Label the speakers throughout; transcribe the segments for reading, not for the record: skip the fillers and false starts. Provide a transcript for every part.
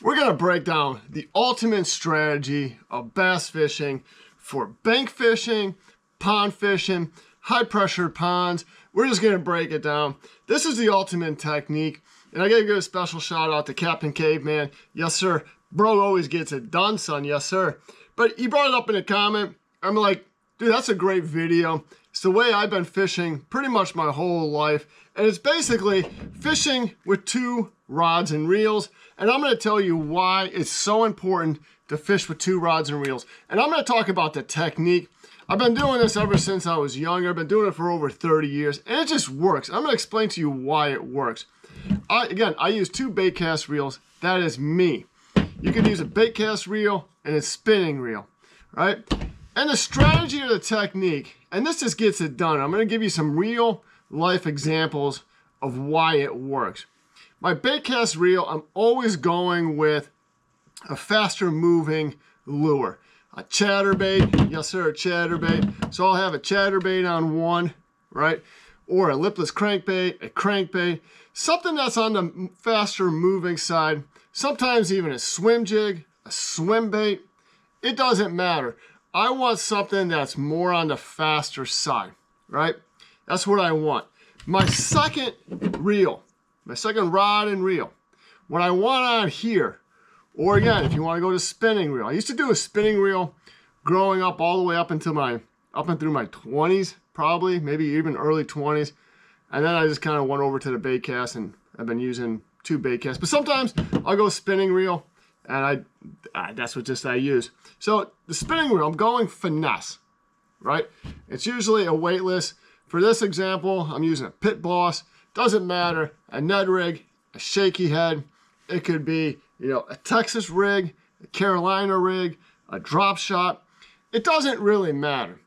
Speaker 1: We're going to break down the ultimate strategy of bass fishing for bank fishing, pond fishing, high pressure ponds. We're just going to break it down. This is the ultimate technique. And I got to give a special shout out to Captain Caveman. Yes, sir. Bro always gets it done, son. Yes, sir. But he brought it up in a comment. I'm like, dude, that's a great video. It's the way I've been fishing pretty much my whole life. And it's basically fishing with 2 rods and reels. And I'm going to tell you why it's so important to fish with 2 rods and reels. And I'm going to talk about the technique. I've been doing this ever since I was younger. I've been doing it for over 30 years. And it just works. I'm going to explain to you why it works. I use 2 bait cast reels. That is me. You can use a bait cast reel and a spinning reel, right? And the strategy of the technique, and this just gets it done. I'm going to give you some real life examples of why it works. My bait cast reel, I'm always going with a faster moving lure. A chatterbait, yes sir, a chatterbait. So I'll have a chatterbait on one, right? Or a lipless crankbait, a crankbait. Something that's on the faster moving side. Sometimes even a swim jig, a swim bait. It doesn't matter. I want something that's more on the faster side, right? That's what I want. My second reel, my second rod and reel, what I want on here, or again, if you want to go to spinning reel. I used to do a spinning reel growing up all the way up and through my 20s, probably, maybe even early 20s. And then I just kind of went over to the bait cast, and I've been using 2 bait casts. But sometimes I'll go spinning reel, and that's what I use. So the spinning reel, I'm going finesse, right? It's usually a weightless. For this example, I'm using a Pit Boss. Doesn't matter, a Ned rig, a shaky head. It could be, a Texas rig, a Carolina rig, a drop shot. It doesn't really matter.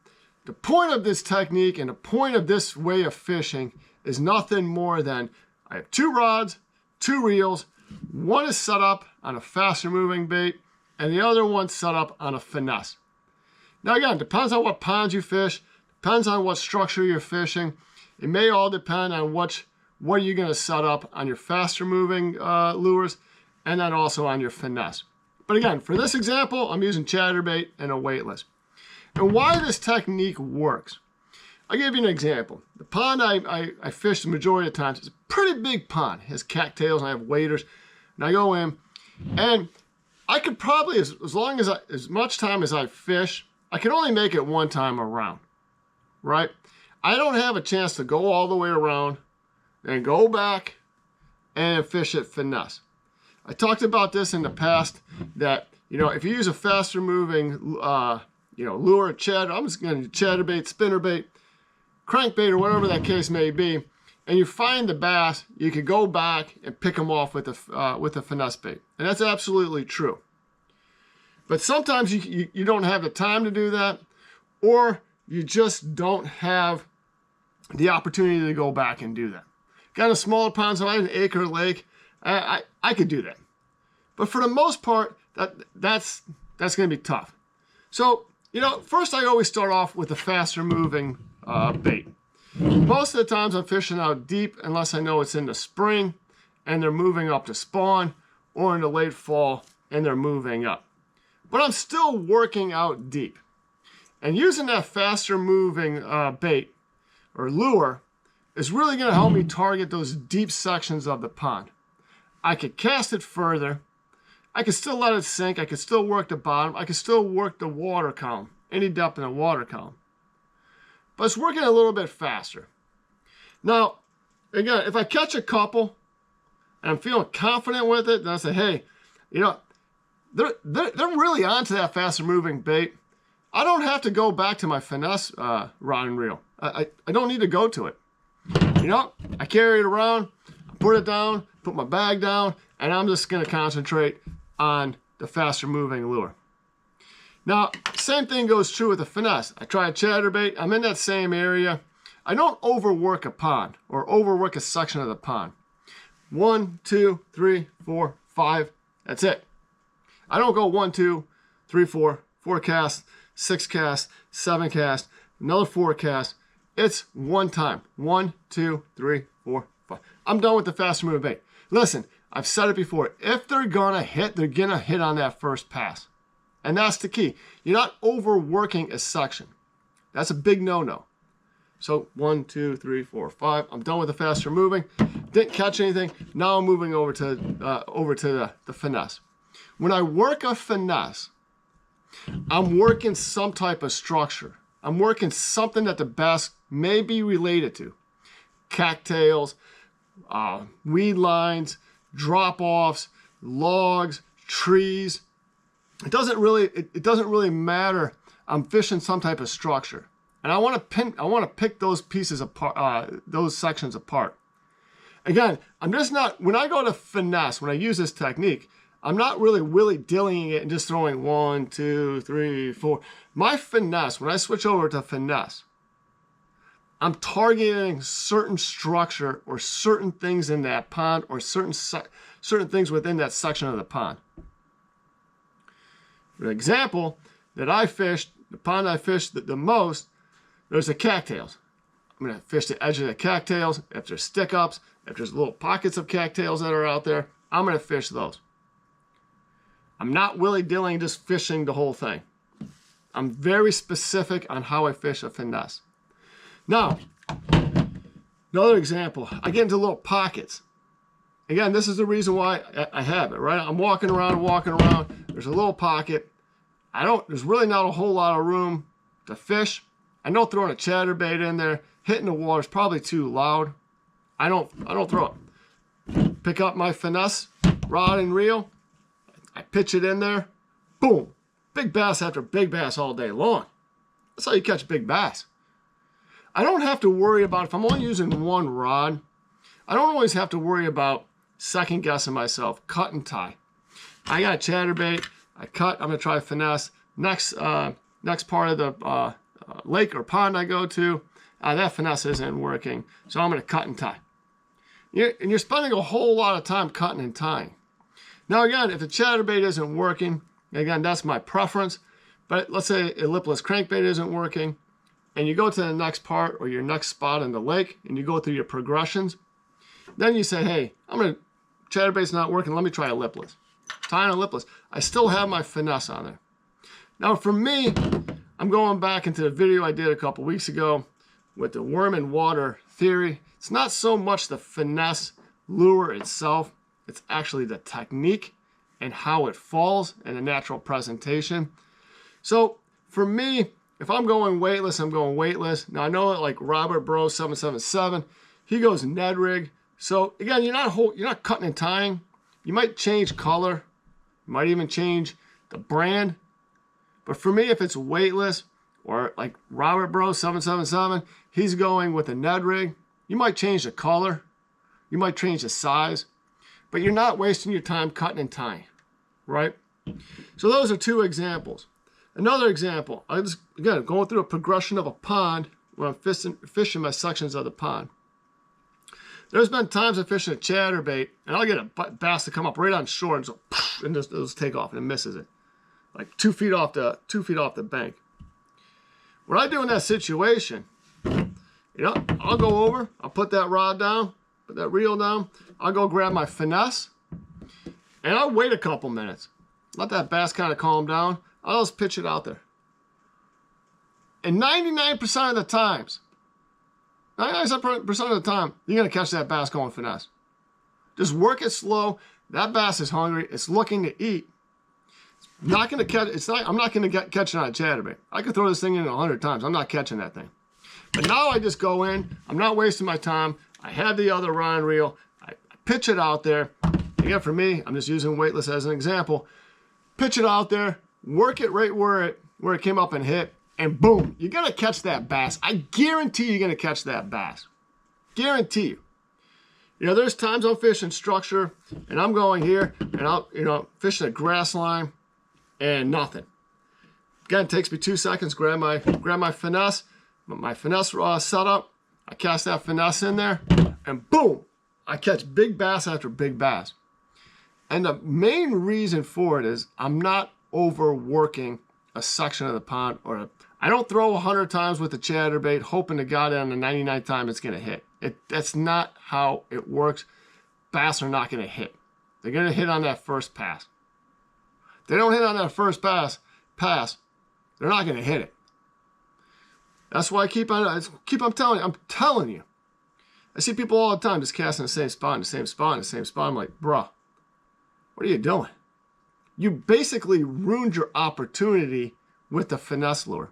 Speaker 1: The point of this technique and the point of this way of fishing is nothing more than I have 2 rods, 2 reels. One is set up on a faster moving bait, and the other one's set up on a finesse. Now again, depends on what ponds you fish, depends on what structure you're fishing. It may all depend on what are you going to set up on your faster moving lures, and then also on your finesse. But again, for this example, I'm using chatterbait and a weightless. And why this technique works. I'll give you an example. The pond I fish the majority of the times is a pretty big pond. It has cattails and I have waders. And I go in, and I could probably, as much time as I fish, I can only make it 1 time around, right? I don't have a chance to go all the way around and go back and fish at finesse. I talked about this in the past that, if you use a faster moving, lure, chatter, I'm just going to chatterbait, spinnerbait, crankbait, or whatever that case may be, and you find the bass, you could go back and pick them off with a finesse bait. And that's absolutely true. But sometimes you don't have the time to do that, or you just don't have the opportunity to go back and do that. Got a smaller pond, so I have an acre lake, I could do that. But for the most part, that's going to be tough. So, first I always start off with a faster moving bait. Most of the times I'm fishing out deep unless I know it's in the spring and they're moving up to spawn, or in the late fall and they're moving up. But I'm still working out deep. And using that faster moving bait or lure is really going to help me target those deep sections of the pond. I could cast it further. I could still let it sink. I could still work the bottom. I could still work the water column, any depth in the water column. But it's working a little bit faster. Now, again, if I catch a couple and I'm feeling confident with it, then I say, hey, they're really onto that faster moving bait. I don't have to go back to my finesse rod and reel. I don't need to go to it. I carry it around, put it down, put my bag down, and I'm just going to concentrate on the faster moving lure. Now, same thing goes true with the finesse. I try a chatterbait. I'm in that same area. I don't overwork a pond or overwork a section of the pond. 1, 2, 3, 4, 5. That's it. I don't go 1, 2, 3, 4 casts, 6 casts, 7 casts, another 4 casts. It's 1 time. 1, 2, 3, 4, 5. I'm done with the faster moving bait. Listen, I've said it before. If they're going to hit, they're going to hit on that first pass. And that's the key. You're not overworking a section. That's a big no-no. So 1, 2, 3, 4, 5. I'm done with the faster moving. Didn't catch anything. Now I'm moving over to the finesse. When I work a finesse, I'm working some type of structure. I'm working something that the bass may be related to. Cattails, weed lines, drop-offs, logs, trees. It doesn't really matter. I'm fishing some type of structure. And I want to pick those pieces apart, those sections apart. Again, I'm just not, when I go to finesse, when I use this technique, I'm not really willy-dillying it and just throwing 1, 2, 3, 4. My finesse, when I switch over to finesse, I'm targeting certain structure or certain things in that pond or certain things within that section of the pond. For example, that I fished, the pond I fished the most, there's the cattails. I'm going to fish the edge of the cattails. If there's stick-ups, if there's little pockets of cattails that are out there, I'm going to fish those. I'm not willy-dillying just fishing the whole thing. I'm very specific on how I fish a finesse. Now, another example, I get into little pockets. Again, this is the reason why I have it, right? I'm walking around. There's a little pocket. There's really not a whole lot of room to fish. I know throwing a chatterbait in there, hitting the water is probably too loud. I don't throw it. Pick up my finesse rod and reel. I pitch it in there. Boom. Big bass after big bass all day long. That's how you catch big bass. I don't have to worry about, if I'm only using one rod, I don't always have to worry about second guessing myself. Cut and tie. I got a chatterbait. I cut. I'm going to try finesse. Next part of the lake or pond I go to, that finesse isn't working. So I'm going to cut and tie. And you're spending a whole lot of time cutting and tying. Now again, if the chatterbait isn't working, again, that's my preference. But let's say a lipless crankbait isn't working, and you go to the next part or your next spot in the lake, and you go through your progressions. Then you say, hey, chatterbait's not working. Let me try a lipless. Tying a lipless. I still have my finesse on there. Now for me, I'm going back into the video I did a couple weeks ago with the worm and water theory. It's not so much the finesse lure itself. It's actually the technique and how it falls and the natural presentation. So for me, if I'm going weightless, I'm going weightless. Now I know that like Robert Bro 777, he goes Ned rig. So again, you're not cutting and tying. You might change color. You might even change the brand. But for me, if it's weightless or like Robert Bro 777, he's going with a Ned rig. You might change the color. You might change the size. But you're not wasting your time cutting and tying, right? So those are two examples. Another example, again, going through a progression of a pond where I'm fishing my sections of the pond. There's been times I fish a chatterbait, and I'll get a bass to come up right on shore and just take off, and it misses it. Like 2 feet off the bank. What I do in that situation, I'll go over, I'll put that rod down, put that reel down, I'll go grab my finesse, and I'll wait a couple minutes. Let that bass kind of calm down. I'll just pitch it out there. And 99% of the times, 99% of the time, you're going to catch that bass going finesse. Just work it slow. That bass is hungry. It's looking to eat. I'm not going to catch it on a chatterbait. I could throw this thing in 100 times. I'm not catching that thing. But now I just go in. I'm not wasting my time. I have the other rod and reel. I pitch it out there. Again, for me, I'm just using weightless as an example. Pitch it out there. Work it right where it came up and hit. And boom, you're going to catch that bass. I guarantee you're going to catch that bass. Guarantee you. There's times I'm fishing structure and I'm going here and I'll fishing a grass line and nothing. Again, it takes me 2 seconds, grab my finesse, setup. I cast that finesse in there and boom, I catch big bass after big bass. And the main reason for it is I'm not overworking a section of the pond, or I don't throw 100 times with the chatterbait hoping to God on the 99th time it's going to hit. That's not how it works. Bass are not going to hit. they're going to hit on that first pass. If they don't hit on that first pass, they're not going to hit it. That's why I'm telling you. I see people all the time just casting the same spot, I'm like, bruh, what are you doing? You basically ruined your opportunity with the finesse lure.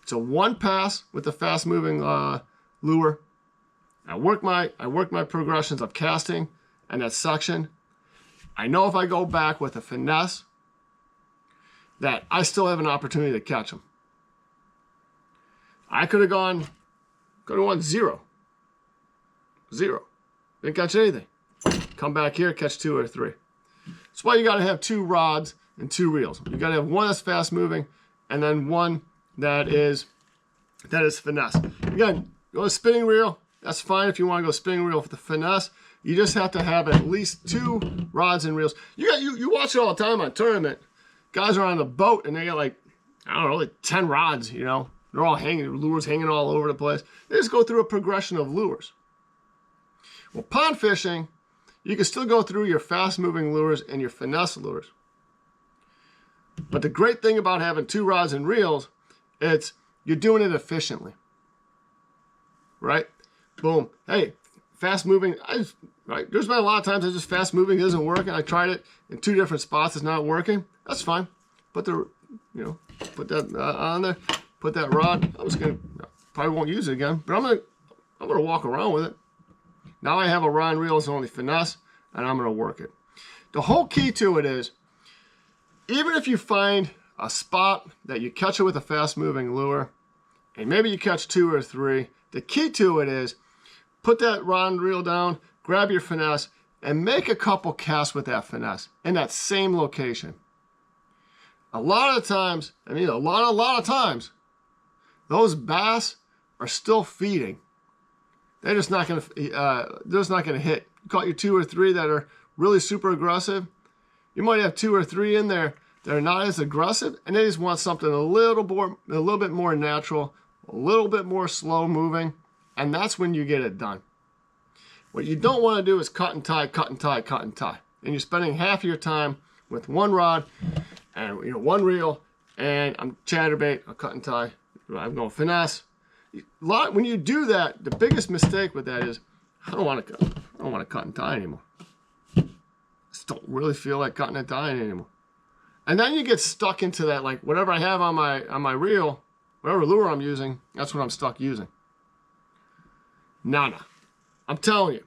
Speaker 1: It's a one pass with the fast moving lure. I work my progressions of casting and that suction. I know if I go back with a finesse that I still have an opportunity to catch them. I could have won 0. Didn't catch anything. Come back here, catch 2 or 3. That's why you got to have 2 rods and 2 reels. You got to have one that's fast moving and then one that is finesse. Again, go to spinning reel. That's fine if you want to go spinning reel for the finesse. You just have to have at least 2 rods and reels. You watch it all the time on tournament. Guys are on the boat and they got like 10 rods, you know. They're all hanging, lures hanging all over the place. They just go through a progression of lures. Well, pond fishing, you can still go through your fast-moving lures and your finesse lures. But the great thing about having 2 rods and reels, you're doing it efficiently. Right? Boom. Hey, fast-moving, right? There's been a lot of times that just fast-moving isn't working. I tried it in 2 different spots. It's not working. That's fine. Put that on there. Put that rod. Probably won't use it again, but I'm gonna walk around with it. Now I have a rod and reel that's only finesse, and I'm gonna work it. The whole key to it is, even if you find a spot that you catch it with a fast-moving lure, and maybe you catch 2 or 3, the key to it is put that rod and reel down, grab your finesse, and make a couple casts with that finesse in that same location. A lot of times, a lot of times, those bass are still feeding. They're just not gonna hit. You caught your 2 or 3 that are really super aggressive. You might have 2 or 3 in there that are not as aggressive, and they just want something a little bit more natural, a little bit more slow moving, and that's when you get it done. What you don't want to do is cut and tie, and you're spending half your time with 1 rod and 1 reel, and I'm chatterbait, I'll cut and tie, I'm going finesse. When you do that, the biggest mistake with that is I don't want to cut and tie anymore. I just don't really feel like cutting and tying anymore. And then you get stuck into that, like whatever I have on my reel, whatever lure I'm using, that's what I'm stuck using. Nah. I'm telling you,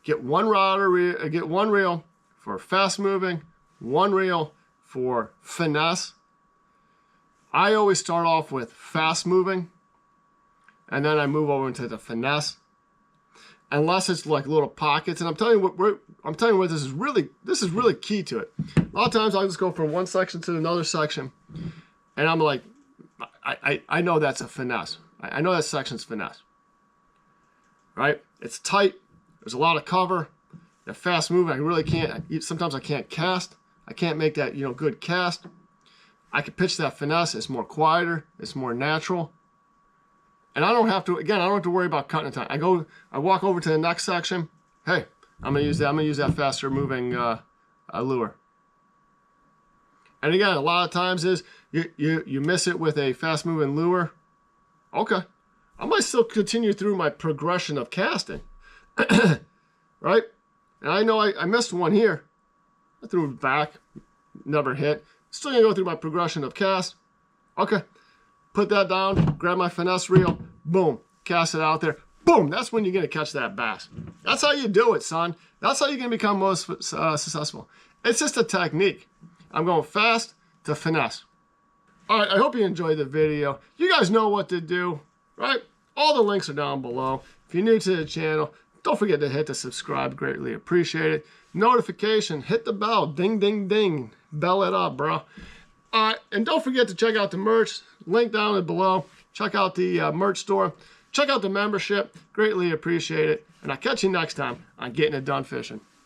Speaker 1: get 1 rod or get 1 reel for fast moving, 1 reel for finesse. I always start off with fast moving, and then I move over into the finesse. Unless it's like little pockets, and I'm telling you what this is really key to it. A lot of times I'll just go from one section to another section, and I'm like, I know that's a finesse. I know that section's finesse. Right? It's tight. There's a lot of cover. They're fast moving. I really can't. Sometimes I can't cast. I can't make that good cast. I can pitch that finesse. It's more quieter. It's more natural. And I don't have to worry about cutting time. I walk over to the next section. Hey, I'm gonna use that faster moving lure. And again, a lot of times is you miss it with a fast moving lure. Okay, I might still continue through my progression of casting, right? And I know I missed one here. I threw it back, never hit. Still gonna go through my progression of cast. Okay. Put that down, grab my finesse reel, boom, cast it out there. Boom, that's when you're going to catch that bass. That's how you do it, son. That's how you're going to become most successful. It's just a technique. I'm going fast to finesse. All right, I hope you enjoyed the video. You guys know what to do, right? All the links are down below. If you're new to the channel, don't forget to hit the subscribe. Greatly appreciate it. Notification, hit the bell. Ding, ding, ding. Bell it up, bro. And don't forget to check out the merch. Link down below. Check out the merch store. Check out the membership. Greatly appreciate it. And I'll catch you next time on Getting It Done Fishing.